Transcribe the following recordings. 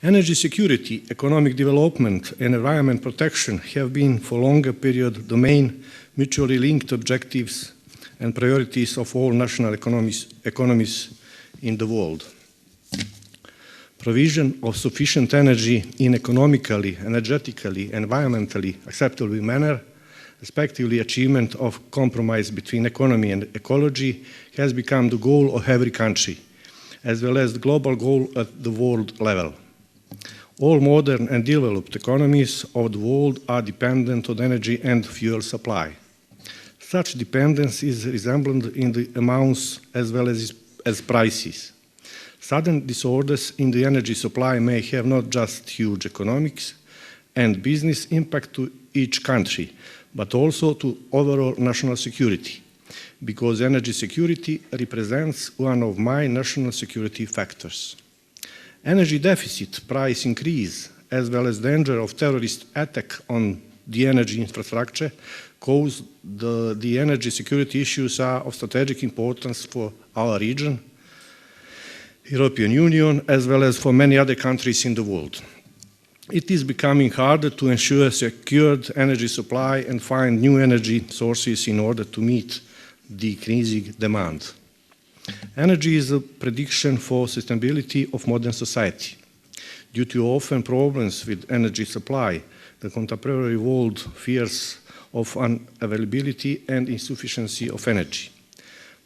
Energy security, economic development, and environment protection have been for longer period the main mutually linked objectives and priorities of all national economies in the world. Provision of sufficient energy in economically, energetically, environmentally acceptable manner, respectively achievement of compromise between economy and ecology, has become the goal of every country, as well as the global goal at the world level. All modern and developed economies of the world are dependent on energy and fuel supply. Such dependence is resembled in the amounts as well as prices. Sudden disorders in the energy supply may have not just huge economics and business impact to each country, but also to overall national security, because energy security represents one of my national security factors. Energy deficit, price increase, as well as danger of terrorist attack on the energy infrastructure cause the energy security issues are of strategic importance for our region, European Union, as well as for many other countries in the world. It is becoming harder to ensure secured energy supply and find new energy sources in order to meet decreasing demand. Energy is a prediction for sustainability of modern society. Due to often problems with energy supply, the contemporary world fears of unavailability and insufficiency of energy.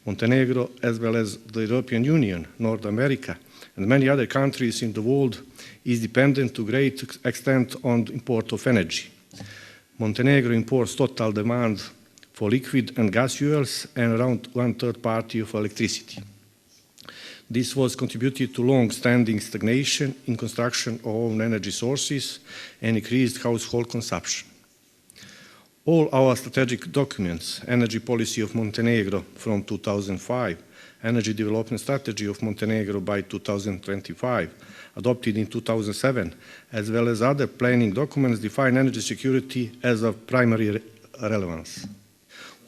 Montenegro, as well as the European Union, North America, and many other countries in the world, is dependent to a great extent on the import of energy. Montenegro imports total demand for liquid and gas fuels and around 1/3 party of electricity. This was contributed to long-standing stagnation in construction of own energy sources and increased household consumption. All our strategic documents, Energy Policy of Montenegro from 2005, Energy Development Strategy of Montenegro by 2025, adopted in 2007, as well as other planning documents, define energy security as of primary relevance.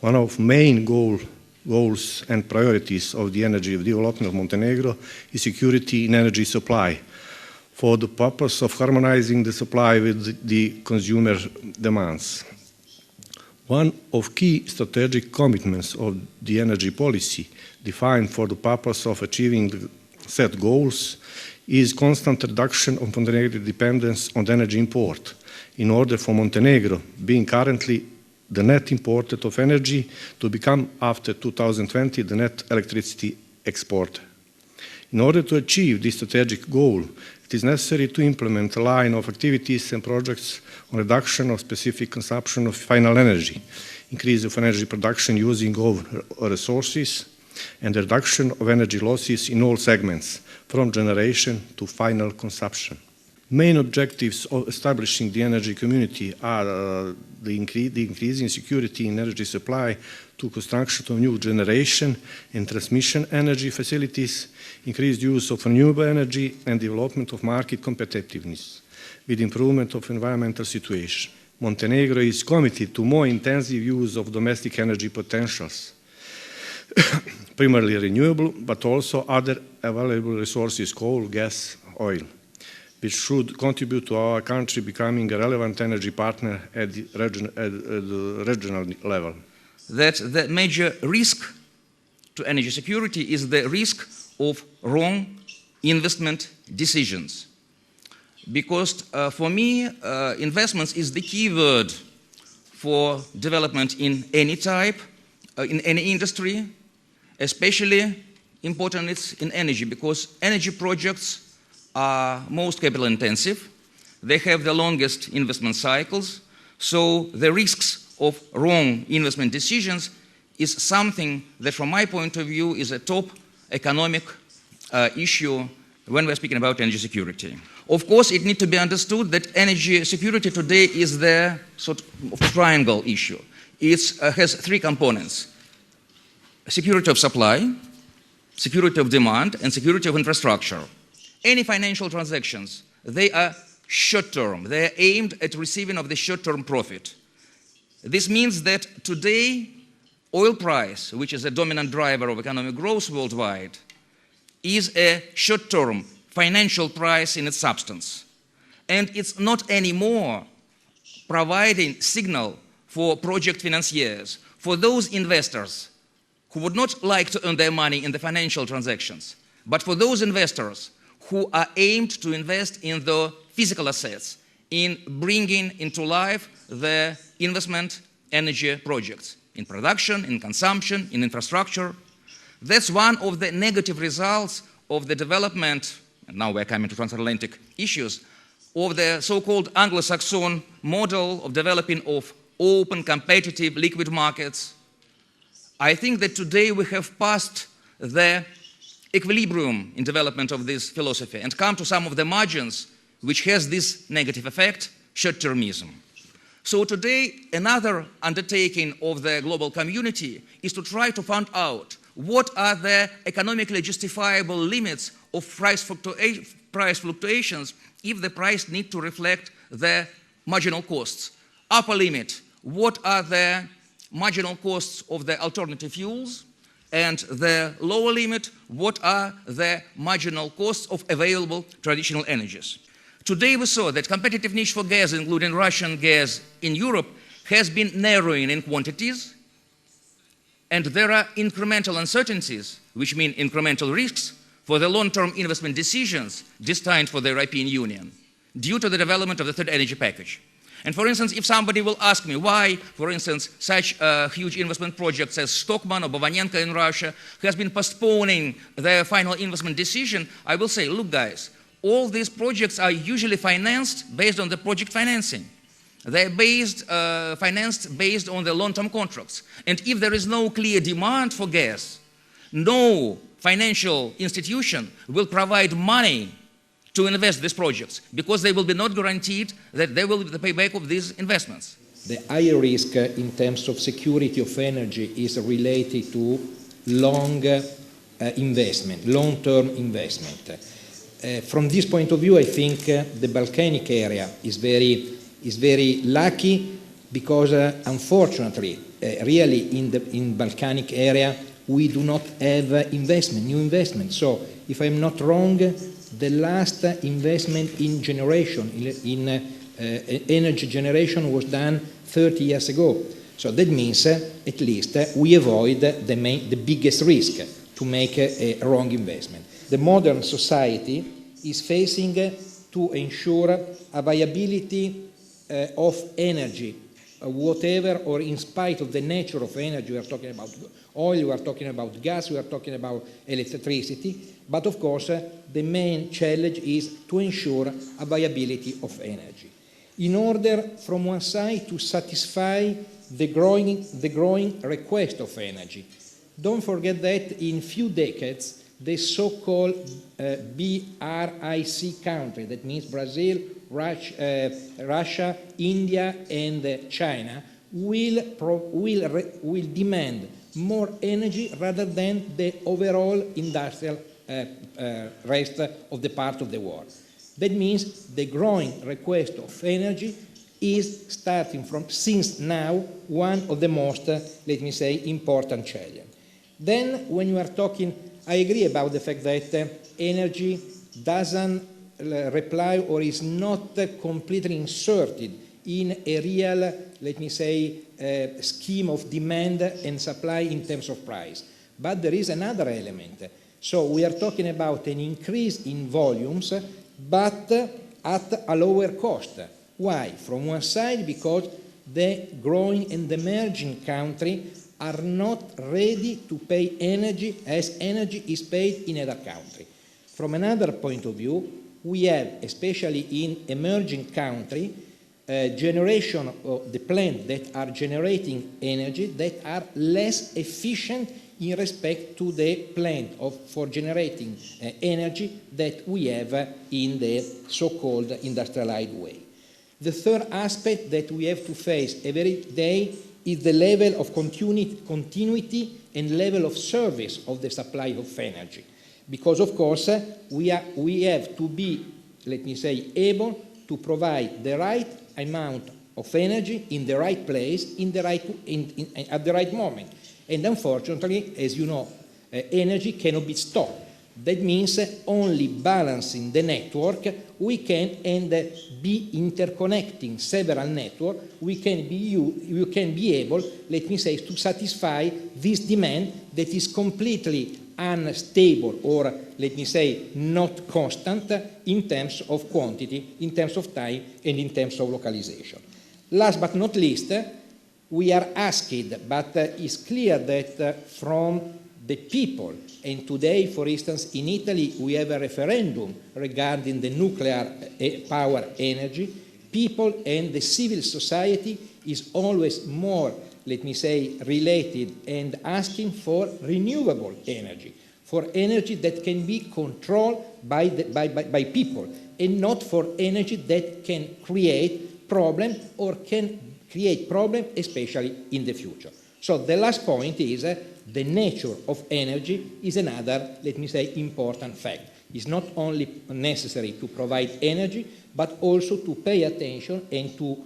One of main goals and priorities of the energy development of Montenegro is security in energy supply, for the purpose of harmonizing the supply with the consumer demands. One of key strategic commitments of the energy policy, defined for the purpose of achieving the set goals, is constant reduction of Montenegro's dependence on energy import, in order for Montenegro, being currently the net importer of energy, to become, after 2020, the net electricity exporter. In order to achieve this strategic goal, it is necessary to implement a line of activities and projects on reduction of specific consumption of final energy, increase of energy production using all resources, and the reduction of energy losses in all segments, from generation to final consumption. Main objectives of establishing the energy community are the increase in security in energy supply to construction of new generation and transmission energy facilities, increased use of renewable energy, and development of market competitiveness, with improvement of environmental situation. Montenegro is committed to more intensive use of domestic energy potentials, primarily renewable, but also other available resources, coal, gas, oil, which should contribute to our country becoming a relevant energy partner at the regional level. That the major risk to energy security is the risk of wrong investment decisions. Because for me, investments is the key word for development in any type, in any industry, especially important it's in energy, because energy projects are most capital intensive. They have the longest investment cycles, so the risks of wrong investment decisions is something that, from my point of view, is a top economic issue when we're speaking about energy security. Of course, it needs to be understood that energy security today is the sort of triangle issue. It has three components: security of supply, security of demand, and security of infrastructure. Any financial transactions, they are short-term. They are aimed at receiving of the short-term profit. This means that today, oil price, which is a dominant driver of economic growth worldwide, is a short-term financial price in its substance. And it's not anymore providing signal for project financiers, for those investors who would not like to earn their money in the financial transactions, but for those investors who are aimed to invest in the physical assets, in bringing into life the investment energy projects, in production, in consumption, in infrastructure. That's one of the negative results of the development, and now we're coming to transatlantic issues, of the so-called Anglo-Saxon model of developing of open, competitive, liquid markets. I think that today we have passed the equilibrium in development of this philosophy and come to some of the margins which has this negative effect, short-termism. So today, another undertaking of the global community is to try to find out what are the economically justifiable limits of price fluctuations if the price needs to reflect the marginal costs. Upper limit, what are the marginal costs of the alternative fuels? And the lower limit, what are the marginal costs of available traditional energies? Today we saw that competitive niche for gas, including Russian gas in Europe, has been narrowing in quantities, and there are incremental uncertainties, which mean incremental risks, for the long-term investment decisions destined for the European Union due to the development of the third energy package. And for instance, if somebody will ask me why, for instance, such huge investment projects as Stockman or Bovanenko in Russia has been postponing their final investment decision, I will say, look guys, all these projects are usually financed based on the project financing. They're financed based on the long-term contracts. And if there is no clear demand for gas, no financial institution will provide money to invest these projects because they will be not guaranteed that they will be the payback of these investments. The higher risk in terms of security of energy is related to long-term investment. From this point of view, I think the Balkanic area is very lucky because unfortunately, really in Balkanic area, we do not have new investment. So, if I'm not wrong, the last investment in generation, in energy generation was done 30 years ago. So that means at least we avoid the biggest risk to make a wrong investment. The modern society is facing to ensure a viability of energy, whatever or in spite of the nature of energy. We are talking about oil, we are talking about gas, we are talking about electricity. But of course, the main challenge is to ensure a viability of energy. In order, from one side, to satisfy the growing request of energy. Don't forget that in few decades, the so-called BRIC country, that means Brazil, Russia, India, and China, will demand more energy rather than the overall industrial rest of the part of the world. That means the growing request of energy is starting from, since now, one of the most, let me say, important challenges. Then, when you are talking, I agree about the fact that energy doesn't reply or is not completely inserted in a real, let me say, scheme of demand and supply in terms of price. But there is another element. So we are talking about an increase in volumes, but at a lower cost. Why? From one side, because the growing and emerging countries are not ready to pay energy as energy is paid in other countries. From another point of view, we have, especially in emerging countries, generation of the plants that are generating energy that are less efficient in respect to the plant for generating energy that we have in the so-called industrialized way. The third aspect that we have to face every day is the level of continuity and level of service of the supply of energy. Because, of course, we have to be, let me say, able to provide the right amount of energy in the right place, at the right moment. And unfortunately, as you know, energy cannot be stopped. That means only balancing the network we can, and be interconnecting several networks, we can be able, let me say, to satisfy this demand that is completely unstable, or let me say not constant in terms of quantity, in terms of time, and in terms of localization. Last but not least, we are asked, but it's clear that from the people, and today, for instance, in Italy, we have a referendum regarding the nuclear power energy. People and the civil society is always more, let me say, related and asking for renewable energy, for energy that can be controlled by people, and not for energy that can create problem, or can create problem, especially in the future. So the last point is the nature of energy is another, let me say, important fact. It's not only necessary to provide energy, but also to pay attention and to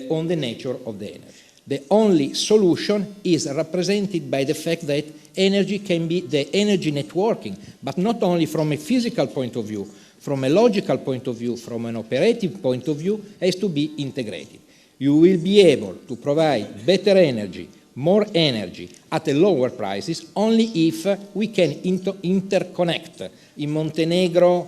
on the nature of the energy. The only solution is represented by the fact that energy can be the energy networking, but not only from a physical point of view, from a logical point of view, from an operative point of view, has to be integrated. You will be able to provide better energy, more energy at a lower prices only if we can interconnect. In Montenegro,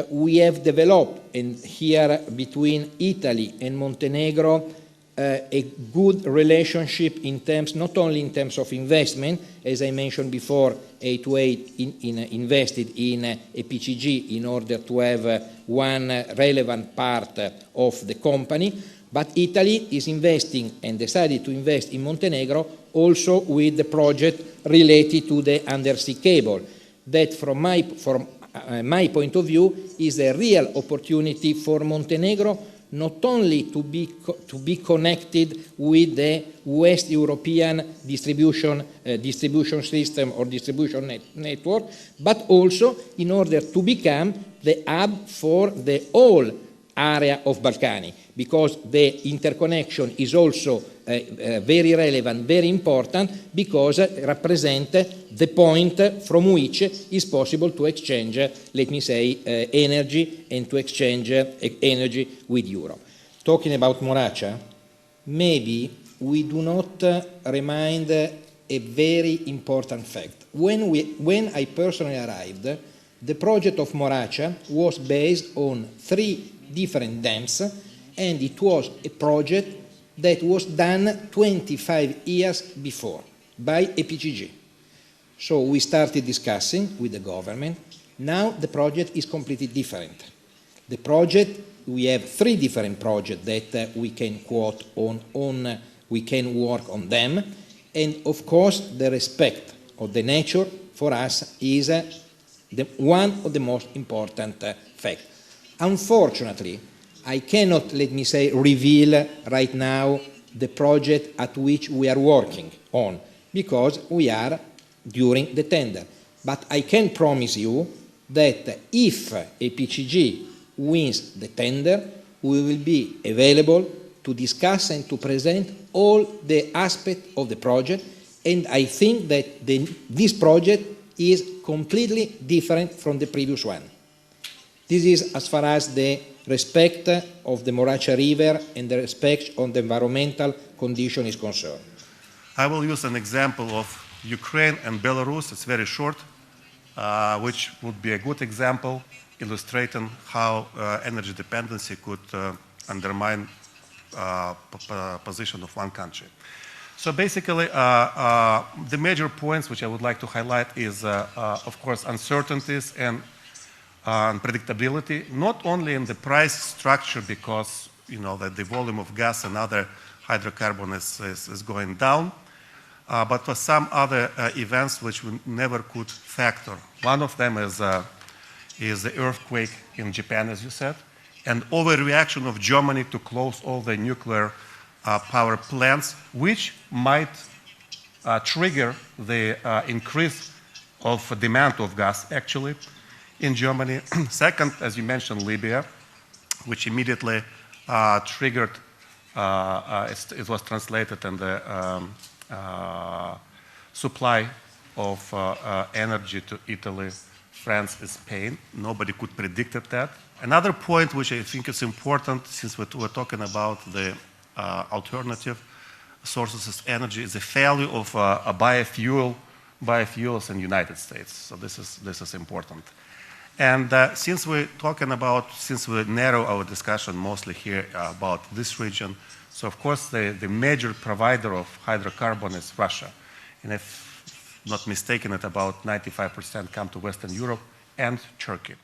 we have developed, and here between Italy and Montenegro, a good relationship in terms, not only in terms of investment, as I mentioned before, A28 invested in a PCG in order to have one relevant part of the company, but Italy is investing and decided to invest in Montenegro also with the project related to the undersea cable. That from my point of view is a real opportunity for Montenegro, not only to be connected with the West European distribution system or distribution network, but also in order to become the hub for the whole area of Balkans, because the interconnection is also very relevant, very important, because it represents the point from which is possible to exchange, let me say, energy, and to exchange energy with Europe. Talking about Moracha, maybe we do not remind a very important fact. When I personally arrived, the project of Moracha was based on 3 different dams, and it was a project that was done 25 years before by a PCG. So we started discussing with the government. Now the project is completely different. The project, we have 3 different projects that we can quote on, we can work on them, and of course the respect of the nature for us is one of the most important facts. Unfortunately, I cannot, let me say, reveal right now the project at which we are working on, because we are during the tender. But I can promise you that if a PCG wins the tender, we will be available to discuss and to present all the aspects of the project, and I think that this project is completely different from the previous one. This is as far as the respect of the Moracha River and the respect on the environmental condition is concerned. I will use an example of Ukraine and Belarus. It's very short, which would be a good example illustrating how energy dependency could undermine position of one country. So basically, the major points which I would like to highlight is, of course, uncertainties and unpredictability, not only in the price structure, because that the volume of gas and other hydrocarbons is going down, but for some other events which we never could factor. One of them is the earthquake in Japan, as you said, and overreaction of Germany to close all the nuclear power plants, which might trigger the increase of demand of gas, actually, in Germany. Second, as you mentioned, Libya, which immediately triggered, it was translated in the supply of energy to Italy France is Spain. Nobody could predict that. Another point which I think is important, since we're talking about the alternative sources of energy, is the value of a biofuels in the United States. So this is important. And since we narrow our discussion mostly here about this region, so of course the major provider of hydrocarbon is Russia. And if not mistaken, about 95% come to Western Europe and Turkey.